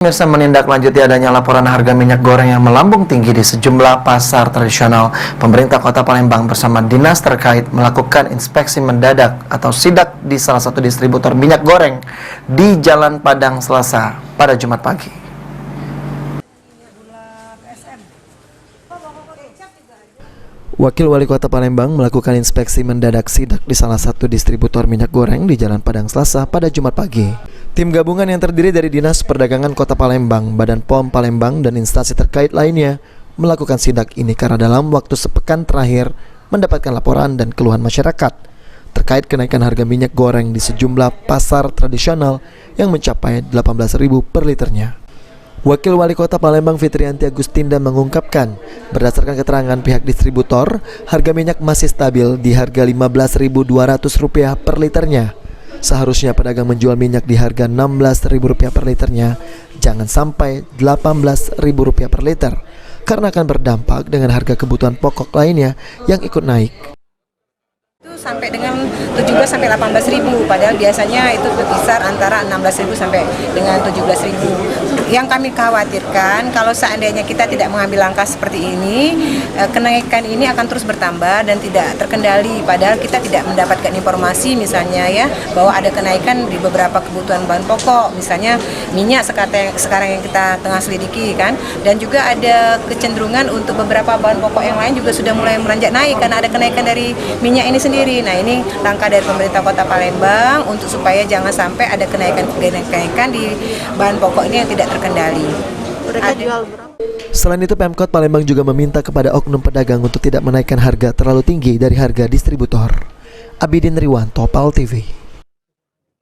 Pemirsa, menindaklanjuti adanya laporan harga minyak goreng yang melambung tinggi di sejumlah pasar tradisional, pemerintah Kota Palembang bersama dinas terkait melakukan inspeksi mendadak atau sidak di salah satu distributor minyak goreng di Jalan Padang Selasa pada Jumat pagi. Wakil Wali Kota Palembang melakukan inspeksi mendadak sidak di salah satu distributor minyak goreng di Jalan Padang Selasa pada Jumat pagi. Tim gabungan yang terdiri dari Dinas Perdagangan Kota Palembang, Badan POM Palembang, dan instansi terkait lainnya melakukan sidak ini karena dalam waktu sepekan terakhir mendapatkan laporan dan keluhan masyarakat terkait kenaikan harga minyak goreng di sejumlah pasar tradisional yang mencapai 18.000 per liternya. Wakil Wali Kota Palembang Fitrianti Agustinda mengungkapkan, berdasarkan keterangan pihak distributor, harga minyak masih stabil di harga Rp15.200 per liternya. Seharusnya pedagang menjual minyak di harga Rp16.000 per liternya, jangan sampai Rp18.000 per liter, karena akan berdampak dengan harga kebutuhan pokok lainnya yang ikut naik. Sampai dengan 17 sampai 18.000, padahal biasanya itu berkisar antara 16.000 sampai dengan 17.000. Yang kami khawatirkan kalau seandainya kita tidak mengambil langkah seperti ini, kenaikan ini akan terus bertambah dan tidak terkendali, padahal kita tidak mendapatkan informasi misalnya ya bahwa ada kenaikan di beberapa kebutuhan bahan pokok, misalnya minyak sekarang yang kita tengah selidiki kan, dan juga ada kecenderungan untuk beberapa bahan pokok yang lain juga sudah mulai meranjak naik karena ada kenaikan dari minyak ini sendiri. Nah, ini langkah dari pemerintah Kota Palembang untuk supaya jangan sampai ada kenaikan di bahan pokok ini yang tidak terkendali. Selain itu, Pemkot Palembang juga meminta kepada oknum pedagang untuk tidak menaikkan harga terlalu tinggi dari harga distributor. Abidin Riwanto, PAL TV.